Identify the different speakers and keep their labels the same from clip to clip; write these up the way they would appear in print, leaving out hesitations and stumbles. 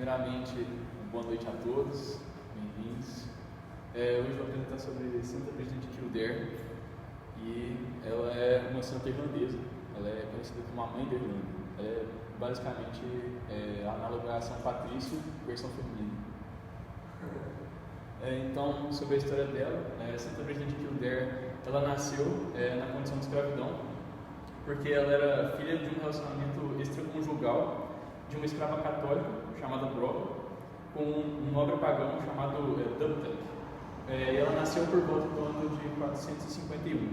Speaker 1: Primeiramente, boa noite a todos, bem-vindos. Hoje eu vou apresentar sobre Santa Brígida de Kildare e ela é uma santa irlandesa. Ela é conhecida como a mãe da Irlanda. Ela é basicamente análoga a São Patrício, versão feminina. Então, sobre a história dela, Santa Brígida de Kildare, ela nasceu na condição de escravidão, porque ela era filha de um relacionamento extraconjugal de uma escrava católica chamada Broca com um nobre pagão chamado Dubtek. Ela nasceu por volta do ano de 451.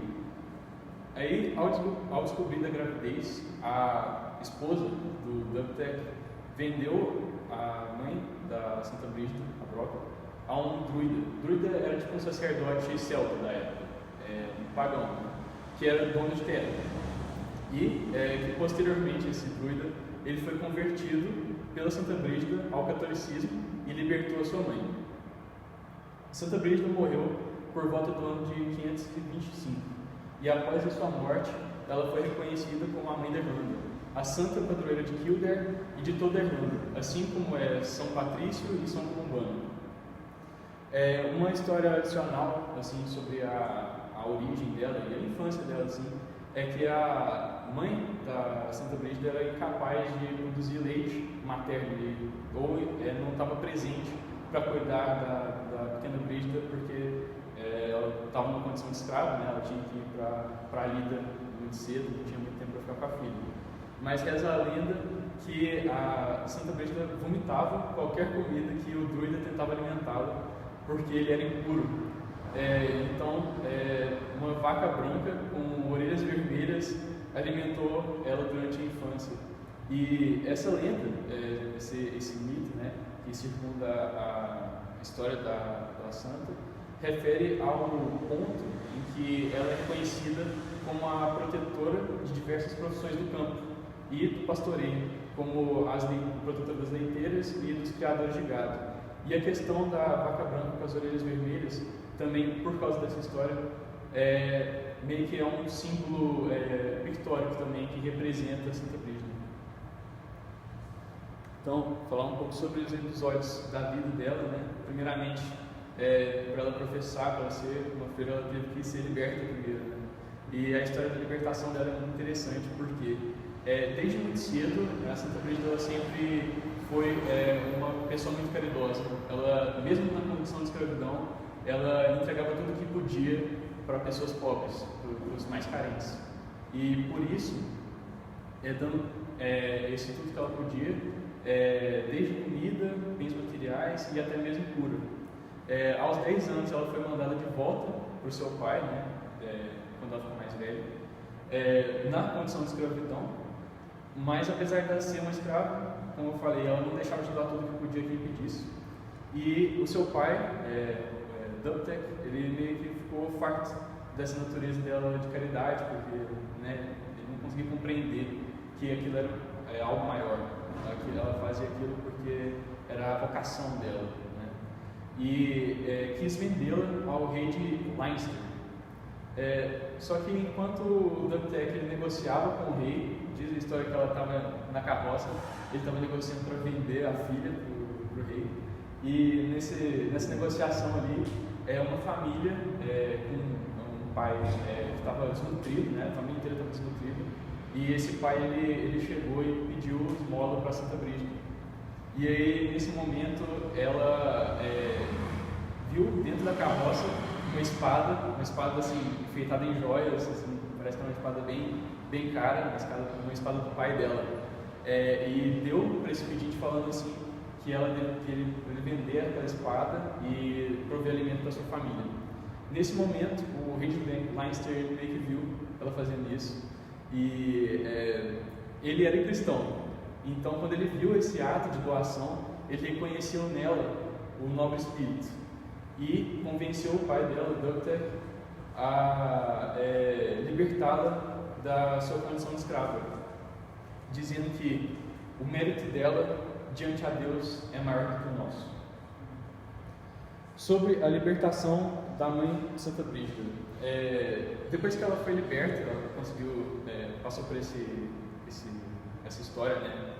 Speaker 1: Aí, ao descobrir da gravidez, a esposa do Dubtek vendeu a mãe da Santa Brígida, a Broca, a um druida. Druida era tipo um sacerdote celta da época, um pagão, que era dono de terra. E que posteriormente esse druida ele foi convertido pela Santa Brígida ao catolicismo e libertou a sua mãe. Santa Brígida morreu por volta do ano de 525 e após a sua morte ela foi reconhecida como a mãe da Irlanda, a santa padroeira de Kildare e de toda a Irlanda, assim como é São Patrício e São Columban. Uma história adicional assim sobre a origem dela e a infância dela assim, é que a mãe da Santa Brígida era incapaz de produzir leite materno ou não estava presente para cuidar da pequena Brígida, porque ela estava numa condição de escrava, né? Ela tinha que ir para a lida muito cedo, não tinha muito tempo para ficar com a filha. Mas reza a lenda que a Santa Brígida vomitava qualquer comida que o druida tentava alimentá-la, porque ele era impuro. Então, uma vaca branca com orelhas vermelhas alimentou ela durante a infância. E essa lenda, esse mito, né, que circunda a história da santa, refere ao ponto em que ela é reconhecida como a protetora de diversas profissões do campo e do pastoreio, como protetora das leiteiras e dos criadores de gado. E a questão da vaca branca com as orelhas vermelhas, também por causa dessa história, meio que é um símbolo pictórico também que representa Santa Brígida. Então, falar um pouco sobre os episódios da vida dela, né? Primeiramente, para ela professar, para ser uma freira, ela teve que ser liberta primeiro, né? E a história da libertação dela é muito interessante porque desde muito cedo a Santa Brígida ela sempre foi uma pessoa muito caridosa. Ela, mesmo na condição de escravidão, ela entregava tudo o que podia para pessoas pobres, para os mais carentes. E por isso, dando esse tudo que ela podia, desde comida, bens materiais e até mesmo cura. Aos 10 anos ela foi mandada de volta para o seu pai, né, quando ela ficou mais velha, na condição de escravidão, mas apesar de ela ser uma escrava, como eu falei, ela não deixava de dar tudo que podia que ele pedisse. E o seu pai, Dubtek, ele meio que ficou farto dessa natureza dela de caridade, porque ele não conseguia compreender que aquilo era algo maior. Ela fazia aquilo porque era a vocação dela, né? E quis vendê-la ao rei de Leinster. Só que enquanto o Dubtek ele negociava com o rei, diz a história que ela estava na carroça, ele estava negociando para vender a filha para o rei. E nessa negociação ali, uma família com um pai que estava desnutrido, né? A família inteira estava desnutrida. E esse pai ele chegou e pediu esmola para Santa Brígida. E aí, nesse momento, ela viu dentro da carroça uma espada assim, enfeitada em joias, assim, parece que é uma espada bem cara, uma espada do pai dela. E deu para esse pedinte falando assim, que ele vender aquela espada e prover alimento para sua família. Nesse momento, o rei de Leinster meio que viu ela fazendo isso e ele era cristão. Então, quando ele viu esse ato de doação, ele reconheceu nela o nobre espírito e convenceu o pai dela, Dubtek, a libertá-la da sua condição de escrava, dizendo que o mérito dela diante a Deus é maior do que o nosso. Sobre a libertação da mãe de Santa Brígida, depois que ela foi liberta, ela conseguiu, passou por essa história, né,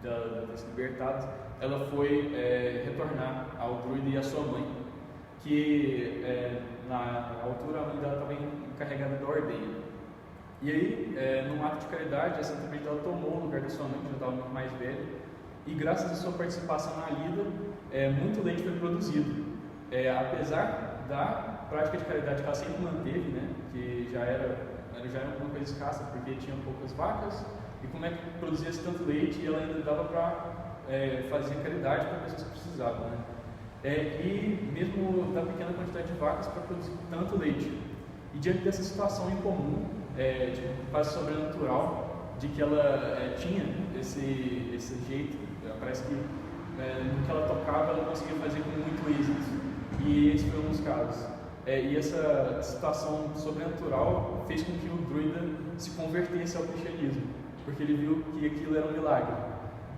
Speaker 1: dela ter se libertado, ela foi retornar ao druida e à sua mãe, que na altura a mãe dela estava encarregada da ordenha. E aí, num ato de caridade, a Santa Brígida ela tomou o lugar da sua mãe, que já estava muito mais velha, e graças à sua participação na lida, muito leite foi produzido. Apesar da prática de caridade que ela sempre manteve, né, que já era uma coisa escassa, porque tinha poucas vacas, e como é que produzia-se tanto leite, e ela ainda dava para fazer caridade para pessoas que precisavam, né? E mesmo da pequena quantidade de vacas para produzir tanto leite. E diante dessa situação incomum, quase sobrenatural, de que ela tinha esse jeito, parece que no que ela tocava ela conseguia fazer com muito êxito. E esse foi um dos casos. E essa situação sobrenatural fez com que o druida se convertesse ao cristianismo, porque ele viu que aquilo era um milagre.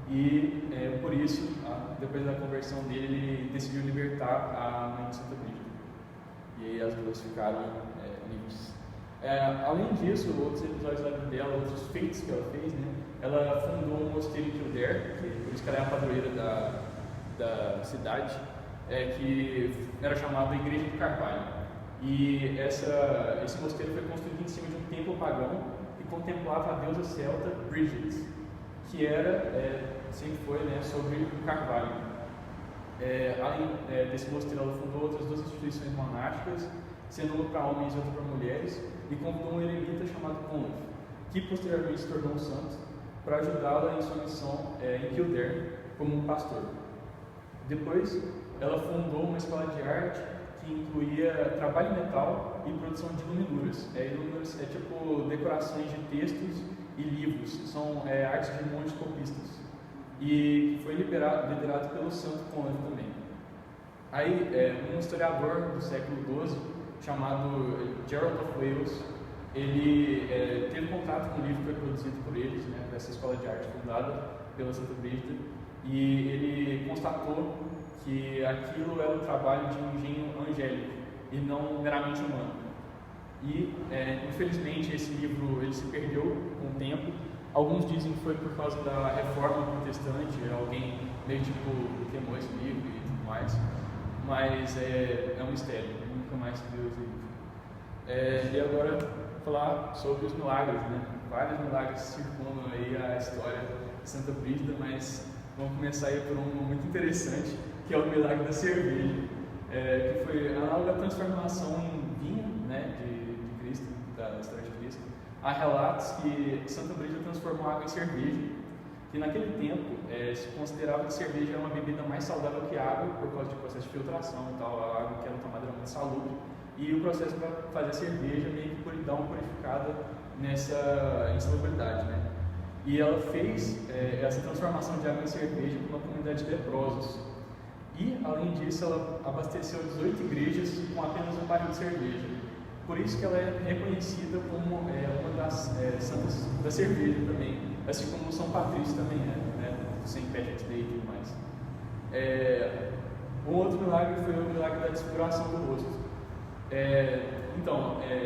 Speaker 1: E por isso, depois da conversão dele, ele decidiu libertar a mãe de Santa Brígida. E aí as duas ficaram livres. Além disso, outros episódios da vida dela, outros feitos que ela fez, né? Ela fundou um mosteiro em Kildare, por isso que ela é a padroeira da cidade, que era chamado Igreja do Carvalho. E esse mosteiro foi construído em cima de um templo pagão que contemplava a deusa celta Brígida, que sempre foi, né, sobre o carvalho. Além desse mosteiro, ela fundou outras duas instituições monásticas, sendo uma para homens e outra para mulheres, e convidou um eremita chamado Conleth, que posteriormente se tornou um santo, para ajudá-la em sua missão em Kildare como um pastor. Depois, ela fundou uma escola de arte que incluía trabalho em metal e produção de iluminuras. Iluminuras tipo decorações de textos e livros, são artes de monges copistas. E foi liderado pelo santo Conleth também. Aí, um historiador do século XII, chamado Gerald of Wales, ele teve contato com o livro que foi produzido por eles, né, por essa escola de arte fundada pela Santa Brígida, e ele constatou que aquilo era um trabalho de um engenho angélico e não meramente humano. E, infelizmente, esse livro ele se perdeu com o tempo. Alguns dizem que foi por causa da reforma protestante, alguém meio tipo queimou esse livro e tudo mais, mas é um mistério, nunca mais se viu esse livro. E agora, falar sobre os milagres, né? Vários milagres circundam aí a história de Santa Brígida, mas vamos começar aí por um muito interessante, que é o milagre da cerveja, que foi análogo à transformação em vinho, né, de Cristo, da história de Cristo. Há relatos que Santa Brígida transformou água em cerveja, que naquele tempo se considerava que cerveja era uma bebida mais saudável que água, por causa do processo de filtração e tal, a água que era tomada era muito salubre, e o processo para fazer cerveja meio que dá uma purificada nessa insalubridade, né? E ela fez essa transformação de água em cerveja para uma comunidade de leprosos. E, além disso, ela abasteceu 18 igrejas com apenas um barril de cerveja. Por isso que ela é reconhecida como uma das santas da cerveja também, assim como São Patrício também é, né? St. Patrick's Day e tudo mais. Um outro milagre foi o milagre da desfiguração do rosto.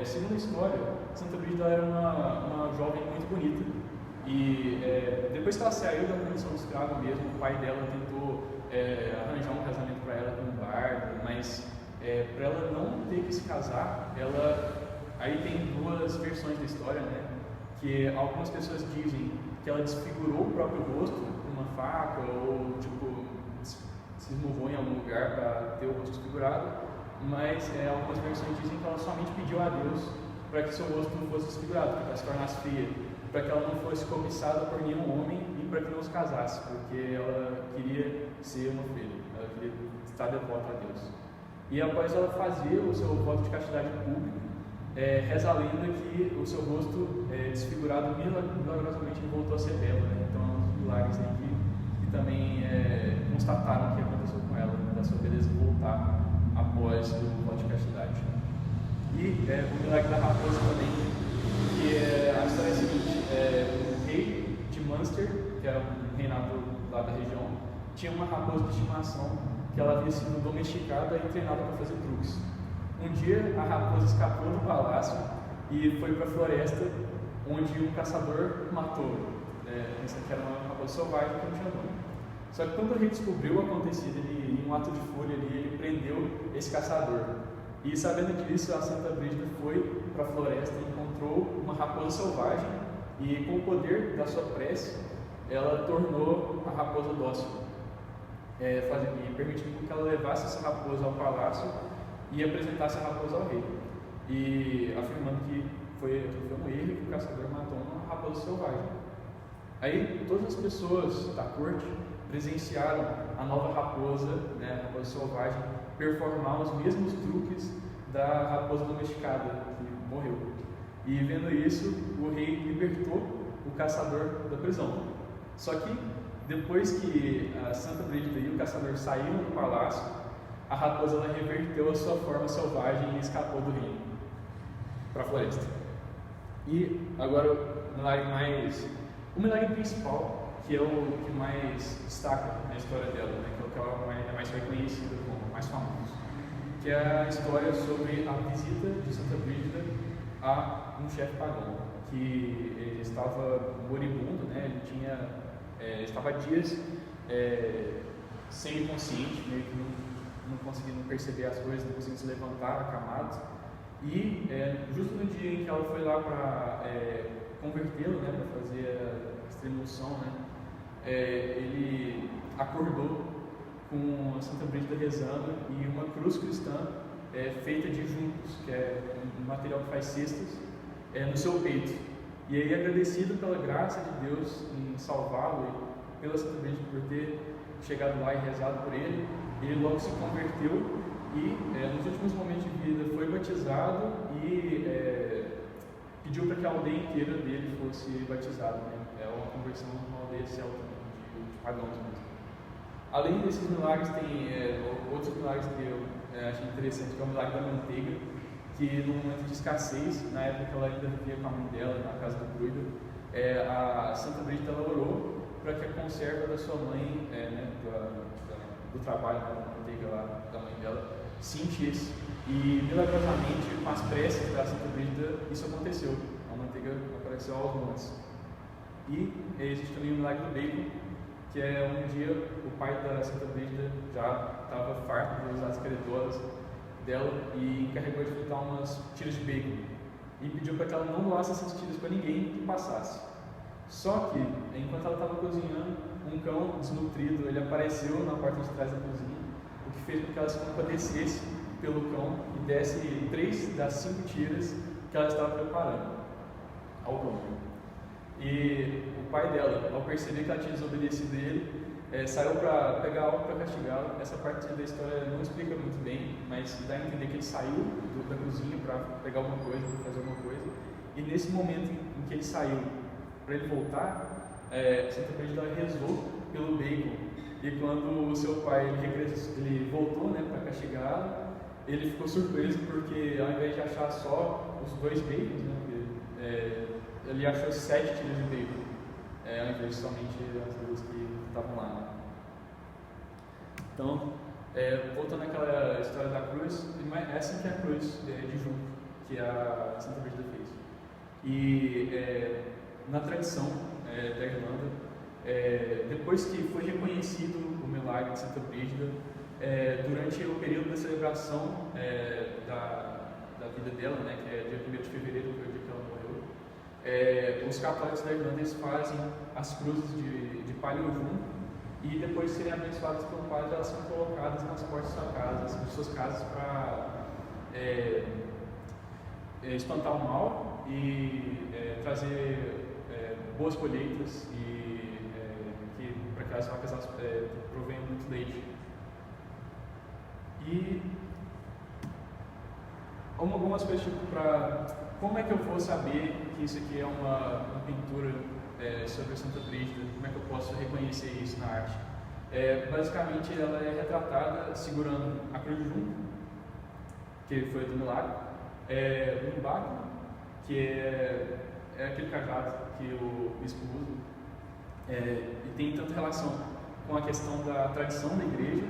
Speaker 1: Segundo a história, Santa Brígida era uma jovem muito bonita. E depois que ela saiu da condição de escrava mesmo, o pai dela tentou arranjar um casamento para ela com um bardo, mas para ela não ter que se casar, aí tem duas versões da história, né? Que algumas pessoas dizem que ela desfigurou o próprio rosto com uma faca ou tipo se esmurrou em algum lugar para ter o rosto desfigurado, mas algumas versões dizem que ela somente pediu a Deus para que seu rosto não fosse desfigurado, para que ela se tornasse feia, para que ela não fosse cobiçada por nenhum homem e para que não se casasse, porque ela queria ser uma filha, ela queria estar devota a Deus. E após ela fazer o seu voto de castidade público, reza a lenda que o seu rosto desfigurado milagrosamente voltou a ser belo, né? Então é um dos milagres aí que também constataram que aconteceu com ela, né? Da sua beleza voltar após o voto de castidade. E o milagre da raposa também, que a história é a seguinte: o rei de Munster, que era um reinado lá da região, tinha uma raposa de estimação que ela havia sido domesticada e treinada para fazer truques. Um dia a raposa escapou do palácio e foi para a floresta, onde um caçador matou. pensando que era uma raposa selvagem que não tinha nome. Só que quando o rei descobriu o acontecido, em um ato de fúria, ele prendeu esse caçador. E sabendo disso, a Santa Brígida foi para a floresta e encontrou uma raposa selvagem e, com o poder da sua prece, ela tornou a raposa dócil, e permitindo que ela levasse essa raposa ao palácio e apresentasse a raposa ao rei, e afirmando que foi um erro e que o caçador matou uma raposa selvagem. Aí todas as pessoas da corte presenciaram a nova raposa, a raposa selvagem, performar os mesmos truques da raposa domesticada que morreu. E vendo isso, o rei libertou o caçador da prisão. Só que depois que a Santa Brígida e o caçador saíram do palácio, a raposa ela reverteu a sua forma selvagem e escapou do reino para a floresta. E agora o milagre principal, que é o que mais destaca na história dela, que é o que ela é mais reconhecida como mais famoso, que é a história sobre a visita de Santa Brígida a um chefe pagão, que ele estava moribundo, ele estava há dias semi-consciente, meio que não conseguindo perceber as coisas, não conseguindo se levantar, acamado. E justo no dia em que ela foi lá para convertê-lo, para fazer a extrema-unção, ele acordou com a Santa Brígida rezando e uma cruz cristã feita de juncos, que é um material que faz cestas, no seu peito. E aí, agradecido pela graça de Deus em salvá-lo e pela Santa Brígida por ter chegado lá e rezado por ele, ele logo se converteu e nos últimos momentos de vida foi batizado e pediu para que a aldeia inteira dele fosse batizada. É uma conversão numa aldeia celta de pagãos mesmo. Além desses milagres, tem outros milagres que eu achei interessante, que é o milagre da manteiga, que no momento de escassez, na época que ela ainda vivia com a mãe dela, na casa do Druida, a Santa Brígida ela orou para que a conserva da sua mãe, do trabalho da manteiga lá, da mãe dela, se enchesse. E milagrosamente, com as preces da Santa Brígida, isso aconteceu. A manteiga apareceu aos montes. E existe também o milagre do bacon, que é um dia o pai da Santa Brígida já estava farto das credores dela e encarregou de fritar umas tiras de bacon e pediu para que ela não doasse essas tiras para ninguém que passasse. Só que, enquanto ela estava cozinhando, um cão desnutrido ele apareceu na porta de trás da cozinha, o que fez com que ela se compadecesse pelo cão e desse 3 das 5 tiras que ela estava preparando ao cão. E o pai dela, ao perceber que ela tinha desobedecido ele, saiu para pegar algo para castigá-la. Essa parte da história não explica muito bem, mas dá a entender que ele saiu da cozinha para pegar alguma coisa, para fazer alguma coisa. E nesse momento em que ele saiu, para ele voltar, Santa Brígida rezou pelo bacon. E quando o seu pai ele voltou para castigá-la, ele ficou surpreso porque ao invés de achar só os 2 bacons, ele achou 7 tiras de bacon, ao invés de somente as 2 que estavam lá. Então, voltando àquela história da cruz, essa que é a cruz de junco que a Santa Brígida fez. E na tradição da Irlanda, depois que foi reconhecido o milagre de Santa Brígida, durante o período da celebração da vida dela, que é dia 1º de fevereiro, que foi o dia que ela morreu, os católicos da Irlanda eles fazem as cruzes de palha ou junco, e depois de serem abençoadas pelo padre, elas são colocadas nas portas de suas casas para espantar o mal e trazer boas colheitas e para que as vacas provenham muito leite. E algumas coisas tipo como é que eu vou saber que isso aqui é uma pintura sobre a Santa Brígida? Como é que eu posso reconhecer isso na arte? Basicamente ela é retratada segurando a cruz de junco, que foi do milagre, um báculo, que é aquele cajado que o bispo usa, e tem tanta relação com a questão da tradição da igreja,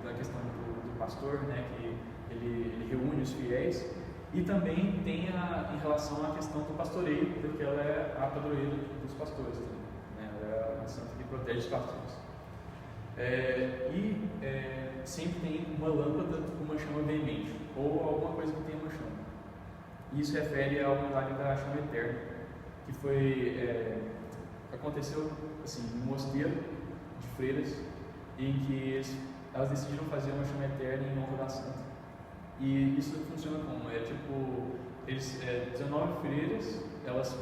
Speaker 1: da questão do pastor, que ele reúne os fiéis, e também tem em relação à questão do pastoreio, porque ela é a padroeira dos pastores também. é uma santa que protege os pastores. Sempre tem uma lâmpada com uma chama veemente, ou alguma coisa que tenha uma chama. Isso refere ao milagre da chama eterna, que aconteceu assim, num mosteiro de freiras, em que elas decidiram fazer uma chama eterna em honra da santa. E isso funciona como? Eles 19 freiras, elas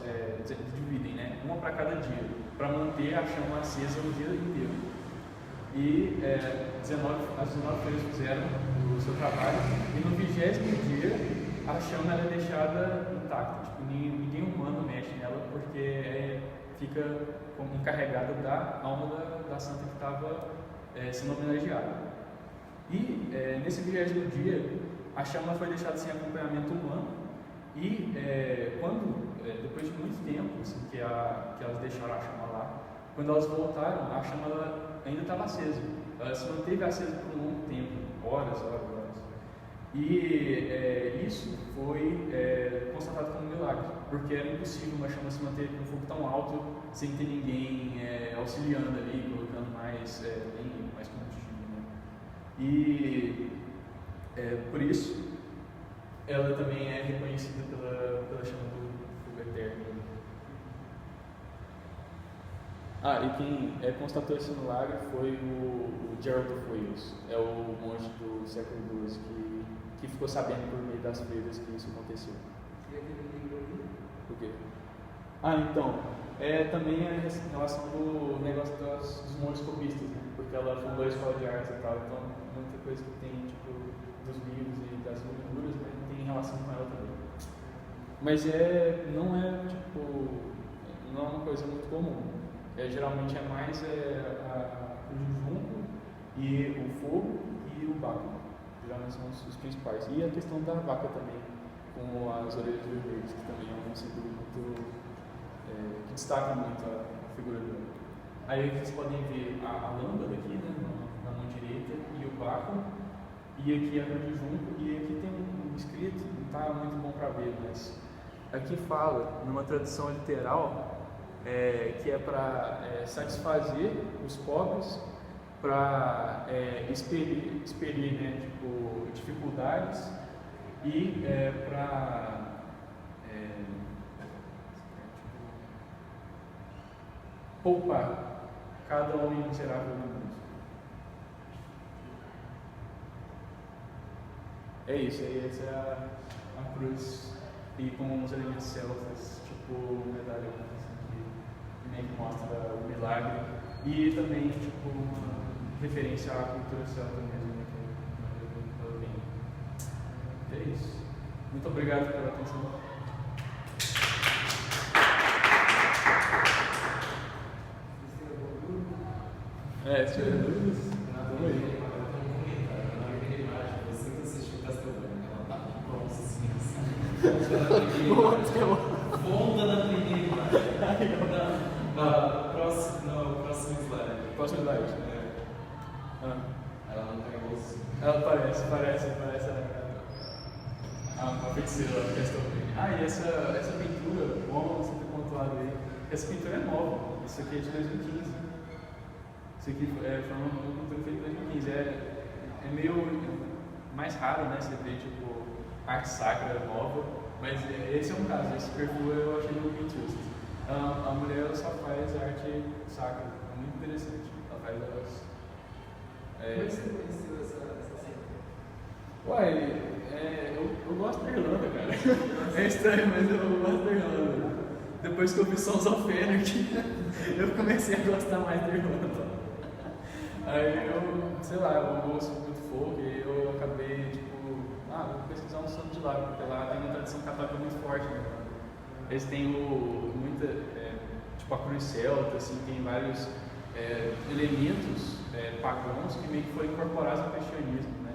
Speaker 1: dividem, né? Uma para cada dia, para manter a chama acesa o dia inteiro. E as 19 freiras fizeram o seu trabalho, e no 20º dia a chama é deixada intacta. Tipo, ninguém humano mexe nela, porque fica encarregada da alma da santa que estava sendo homenageada. E nesse 20º dia a chama foi deixada sem acompanhamento humano, e depois de muito tempo assim, que elas deixaram a chama lá, quando elas voltaram, a chama ainda estava acesa. Ela se manteve acesa por um longo tempo, horas. E isso foi constatado como um milagre, porque era impossível uma chama se manter com um fogo tão alto sem ter ninguém auxiliando ali, colocando mais combustível. Né? E por isso ela também é reconhecida pela chama do fogo eterno. E quem constatou esse milagre foi o Gerald of Wales, é o monge do século XII que ficou sabendo por meio das freiras que isso aconteceu.
Speaker 2: E aquele livro ali?
Speaker 1: Por quê? Então, também a relação do negócio dos monges copistas, né? Porque ela fundou a escola de artes e tal, então muita coisa que tem, tipo, dos livros e das leituras, né, tem relação com ela também. Mas não é uma coisa muito comum. Geralmente é mais o junco e o fogo e o báculo. Geralmente são os principais. E a questão da vaca também, com as orelhas vermelhas, que também é um símbolo muito que destaca muito a figura dela. Aí vocês podem ver a lâmpada aqui, né, na mão direita, e o báculo, e aqui a cor de junco, e aqui tem um escrito, não está muito bom para ver, mas aqui fala, numa tradução literal, que é para satisfazer os pobres, para expelir né, dificuldades e para poupar cada homem miserável no mundo. É isso, essa é a cruz, e com os elementos celtas, tipo medalhão, que meio que mostra o milagre, e também uma referência à cultura celta mesmo, né, que ela vem. É isso. Muito obrigado pela atenção. Se tiver dúvidas, vamos aí.
Speaker 2: Volta na primeira imagem. Próximo slide.
Speaker 1: Próximo slide.
Speaker 2: Ela não tem bolsa.
Speaker 1: Ela parece a feiticeira lá que estou vendo. E essa pintura, bom você ter pontuado aí. Essa pintura é nova. Isso aqui é de 2015. Isso aqui foi uma pintura feita em 2015. É meio mais raro, né? Você vê arte sacra nova. Mas esse é um caso, esse perfil eu achei no Pinterest. A mulher ela só faz arte sacra, é muito interessante. Ela faz elas.
Speaker 2: Como é que você conheceu essa cena?
Speaker 1: Uai, eu gosto da Irlanda, cara. É estranho, mas eu gosto da Irlanda. Depois que eu vi Sons of Anarchy, eu comecei a gostar mais da Irlanda. Aí eu ouço muito folk e eu acabei, vou pesquisar um santo de lá, porque lá tem uma tradição católica muito forte, né? Eles têm a cruz celta, assim, tem vários elementos pagãos que meio que foram incorporados ao cristianismo, né?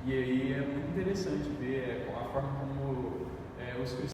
Speaker 1: E aí é muito interessante ver a forma como os cristãos